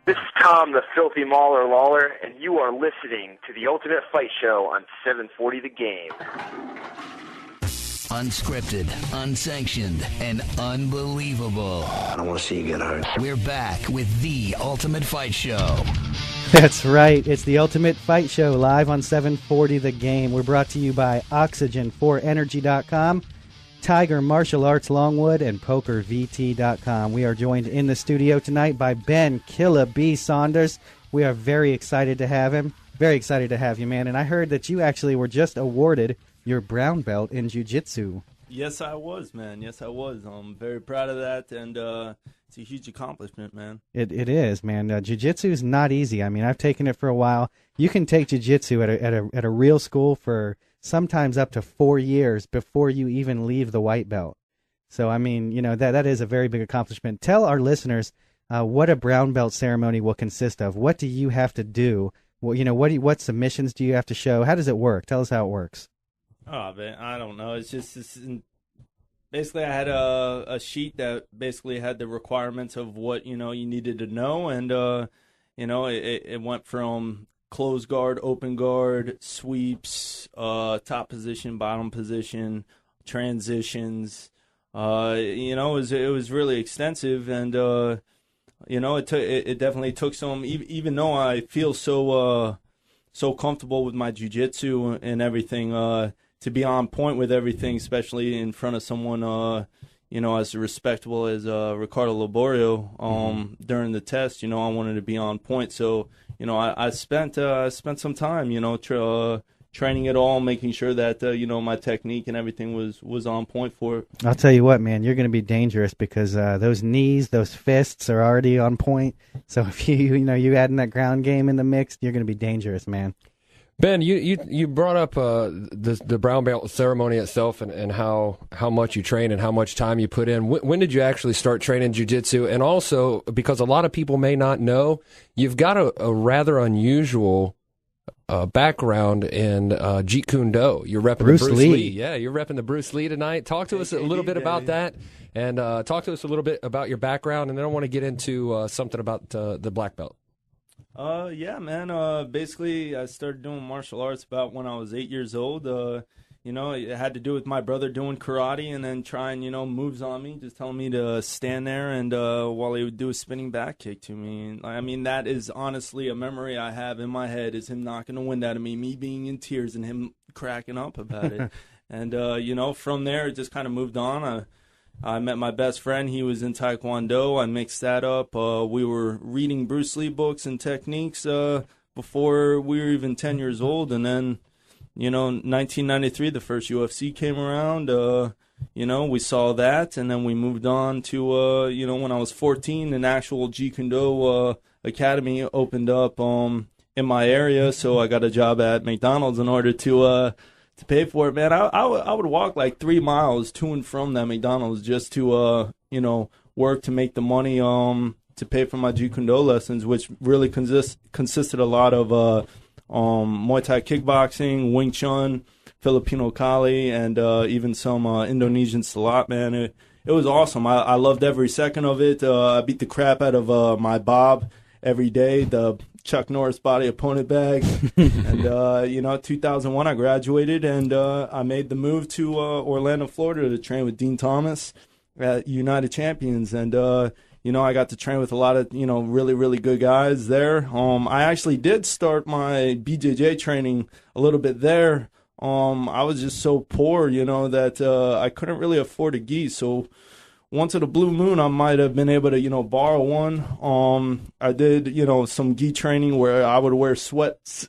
This is Tom, the Filthy Mauler Lawler, and you are listening to the Ultimate Fight Show on 740 The Game. Unscripted, unsanctioned, and unbelievable. I don't want to see you get hurt. We're back with the Ultimate Fight Show. That's right. It's the Ultimate Fight Show live on 740 The Game. We're brought to you by Oxygen4Energy.com, Tiger Martial Arts Longwood, and PokerVT.com. We are joined in the studio tonight by Ben Killa B. Saunders. We are very excited to have him. Very excited to have you, man. And I heard that you actually were just awarded your brown belt in jiu-jitsu. Yes, I was, man. Yes, I was. I'm very proud of that, and it's a huge accomplishment, man. It is, man. Jiu-jitsu is not easy. I mean, I've taken it for a while. You can take jiu-jitsu at a real school for sometimes up to 4 years before you even leave the white belt. So, I mean, you know, that is a very big accomplishment. Tell our listeners what a brown belt ceremony will consist of. What do you have to do? Well, you know, what submissions do you have to show? How does it work? Tell us how it works. Oh, man, I don't know. It's just basically I had a sheet that basically had the requirements of what, you know, you needed to know. And, you know, it went from closed guard, open guard, sweeps, top position, bottom position, transitions. You know, it was really extensive. And, you know, it definitely took some, even though I feel so comfortable with my jiu-jitsu and everything, to be on point with everything, especially in front of someone, you know, as respectable as Ricardo Laborio during the test. You know, I wanted to be on point. So, you know, I spent some time, you know, training it all, making sure that, you know, my technique and everything was on point for it. I'll tell you what, man, you're going to be dangerous because those knees, those fists are already on point. So if you add in that ground game in the mix, you're going to be dangerous, man. Ben, you brought up the brown belt ceremony itself and how much you train and how much time you put in. When did you actually start training jiu-jitsu? And also, because a lot of people may not know, you've got a rather unusual background in Jeet Kune Do. You're repping Bruce Lee. Yeah, you're repping the Bruce Lee tonight. Talk to us a little bit about that, and talk to us a little bit about your background, and then I want to get into something about the black belt. Yeah, man. Basically, I started doing martial arts about when I was 8 years old. You know, it had to do with my brother doing karate and then trying, you know, moves on me, just telling me to stand there and while he would do a spinning back kick to me. I mean, that is honestly a memory I have in my head is him knocking the wind out of me being in tears and him cracking up about it. And, you know, from there, it just kind of moved on. I met my best friend. He was in Taekwondo. I mixed that up. We were reading Bruce Lee books and techniques before we were even 10 years old. And then, you know, 1993, the first UFC came around. You know, we saw that. And then we moved on to, you know, when I was 14, an actual Jeet Kune Do academy opened up in my area. So I got a job at McDonald's in order to pay for it, man. I would walk like 3 miles to and from that McDonald's just to, you know, work to make the money to pay for my Jeet Kune Do lessons, which really consisted a lot of Muay Thai kickboxing, Wing Chun, Filipino Kali, and even some Indonesian Silat, man. It was awesome. I loved every second of it. I beat the crap out of my Bob every day, the Chuck Norris body opponent bag. And, you know, 2001 I graduated and I made the move to Orlando, Florida to train with Dean Thomas at United Champions. And, you know, I got to train with a lot of, you know, really, really good guys there. I actually did start my BJJ training a little bit there. I was just so poor, you know, that I couldn't really afford a gi. So once in a blue moon, I might have been able to, you know, borrow one. I did, you know, some gi training where I would wear sweats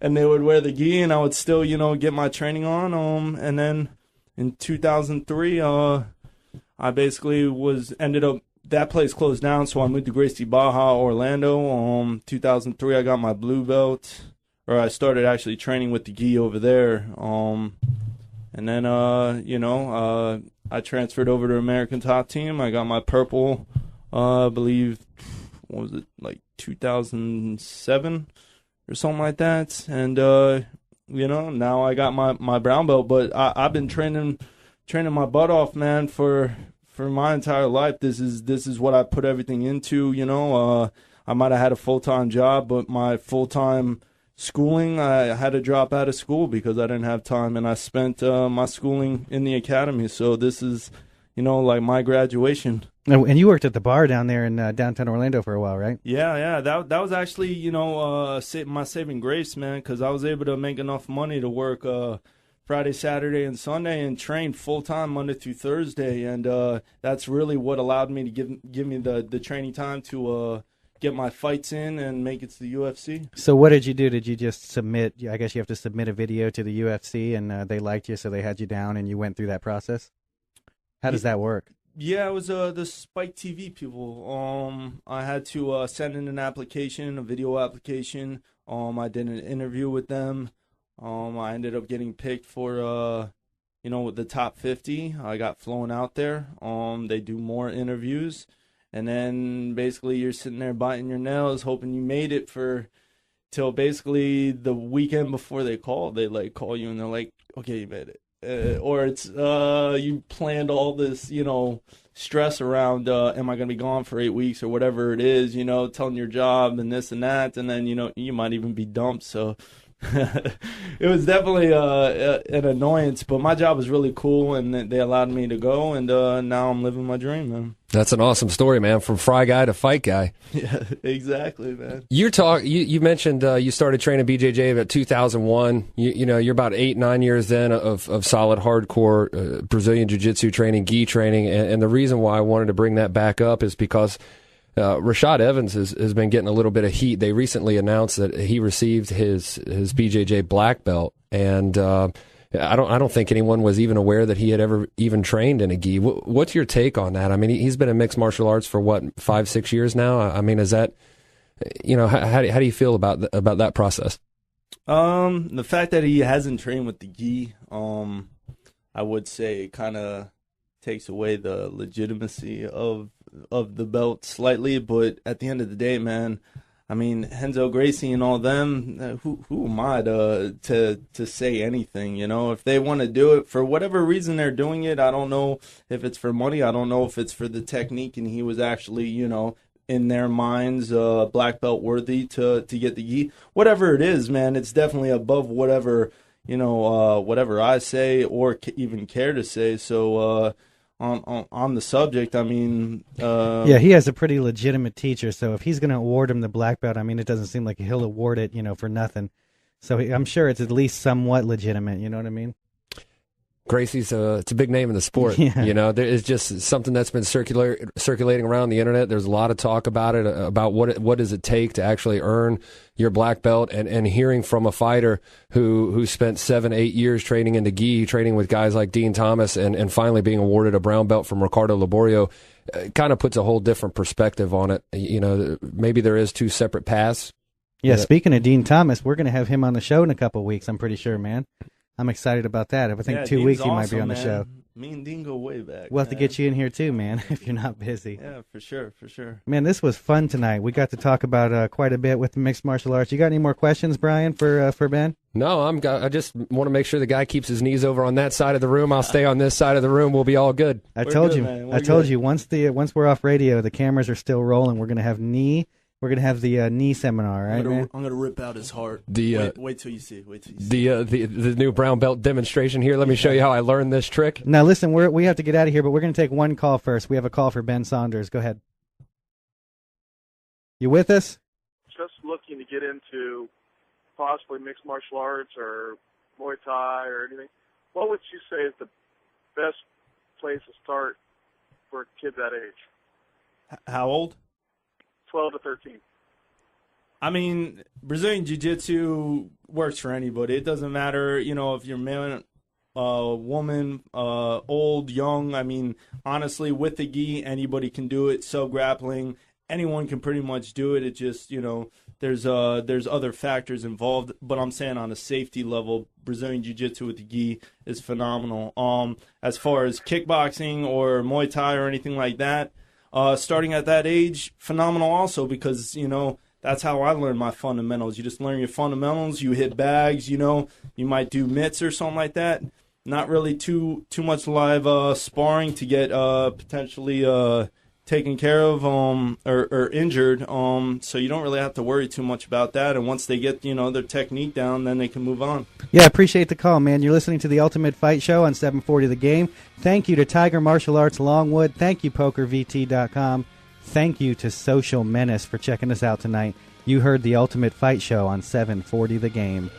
and they would wear the gi and I would still, you know, get my training on. And then in 2003, I basically ended up, that place closed down, so I moved to Gracie Baja, Orlando. 2003, I got my blue belt, or I started actually training with the gi over there. And then, you know, I transferred over to American Top Team. I got my purple, I believe, what was it, like 2007 or something like that. And, you know, now I got my brown belt. But I've been training my butt off, man, for my entire life. This is what I put everything into, you know. I might have had a full-time job, but my full-time schooling, I had to drop out of school because I didn't have time, and I spent my schooling in the academy. So this is, like my graduation. And you worked at the bar down there in downtown Orlando for a while, right? Yeah. That was actually, my saving grace, man, because I was able to make enough money to work Friday, Saturday, and Sunday and train full-time Monday through Thursday. And that's really what allowed me to give me the training time to get my fights in and make it to the UFC. So what did you do? Did you just submit? I guess you have to submit a video to the UFC, and they liked you, so they had you down, and you went through that process? How does that work? Yeah, it was the Spike TV people. I had to send in an application, a video application. I did an interview with them. I ended up getting picked for, the top 50. I got flown out there. They do more interviews. And then basically you're sitting there biting your nails, hoping you made it till basically the weekend before they call. They call you and they're like, okay, you made it. Or it's you planned all this, stress around am I going to be gone for 8 weeks or whatever it is, telling your job and this and that, and then you might even be dumped. So it was definitely an annoyance, but my job was really cool, and they allowed me to go, and now I'm living my dream, man. That's an awesome story, man. From fry guy to fight guy. Yeah, exactly, man. You mentioned you started training BJJ about 2001. You're about 8-9 years in of solid hardcore Brazilian Jiu-Jitsu training, gi training, and the reason why I wanted to bring that back up is because Rashad Evans has been getting a little bit of heat. They recently announced that he received his BJJ black belt, and I don't think anyone was even aware that he had ever even trained in a gi. What's your take on that? I mean, he's been in mixed martial arts for 5-6 years now. I mean, is that how do you feel about that process? The fact that he hasn't trained with the gi, I would say, kind of takes away the legitimacy of the belt slightly, but at the end of the day, man, I mean, Renzo Gracie and all them, who am I to say anything, If they want to do it for whatever reason they're doing it, I don't know if it's for money, I don't know if it's for the technique, and he was actually, in their minds, black belt worthy to get the gi. Whatever it is, man, it's definitely above whatever, whatever I say or even care to say, so on the subject, I mean... yeah, he has a pretty legitimate teacher, so if he's going to award him the black belt, I mean, it doesn't seem like he'll award it, for nothing. So I'm sure it's at least somewhat legitimate, you know what I mean? Gracie's it's a big name in the sport. Yeah. There is just something that's been circulating around the internet. There's a lot of talk about it, about what does it take to actually earn your black belt, and hearing from a fighter who spent 7-8 years training in the gi, training with guys like Dean Thomas, and finally being awarded a brown belt from Ricardo Laborio, kind of puts a whole different perspective on it. Maybe there is two separate paths. Yeah, speaking of Dean Thomas, we're going to have him on the show in a couple of weeks, I'm pretty sure, man. I'm excited about that. I think 2 weeks he might be on the show. Me and Dean go way back. We'll have to get you in here too, man, if you're not busy. Yeah, for sure. Man, this was fun tonight. We got to talk about quite a bit with mixed martial arts. You got any more questions, Brian, for Ben? No, I just want to make sure the guy keeps his knees over on that side of the room. I'll stay on this side of the room. We'll be all good. I told you. Once we're off radio, the cameras are still rolling. We're gonna have the knee seminar, right? I'm gonna rip out his heart. Wait till you see. The new brown belt demonstration here. Let me show you how I learned this trick. Now listen, we have to get out of here, but we're gonna take one call first. We have a call for Ben Saunders. Go ahead. You with us? Just looking to get into possibly mixed martial arts or Muay Thai or anything. What would you say is the best place to start for a kid that age? How old? 12 to 13. I mean, Brazilian Jiu-Jitsu works for anybody. It doesn't matter, if you're man, woman, old, young. I mean, honestly, with the gi, anybody can do it. So grappling, anyone can pretty much do it. It just, there's other factors involved. But I'm saying on a safety level, Brazilian Jiu-Jitsu with the gi is phenomenal. As far as kickboxing or Muay Thai or anything like that, starting at that age, phenomenal also, because, that's how I learned my fundamentals. You just learn your fundamentals, you hit bags, you might do mitts or something like that. Not really too much live sparring to get potentially taken care of or injured, so you don't really have to worry too much about that. And once they get their technique down, then they can move on. Yeah, appreciate the call, man. You're listening to the Ultimate Fight Show on 740 The Game. Thank you to Tiger Martial Arts Longwood. Thank you, PokerVT.com. Thank you to Social Menace for checking us out tonight. You heard the Ultimate Fight Show on 740 The Game.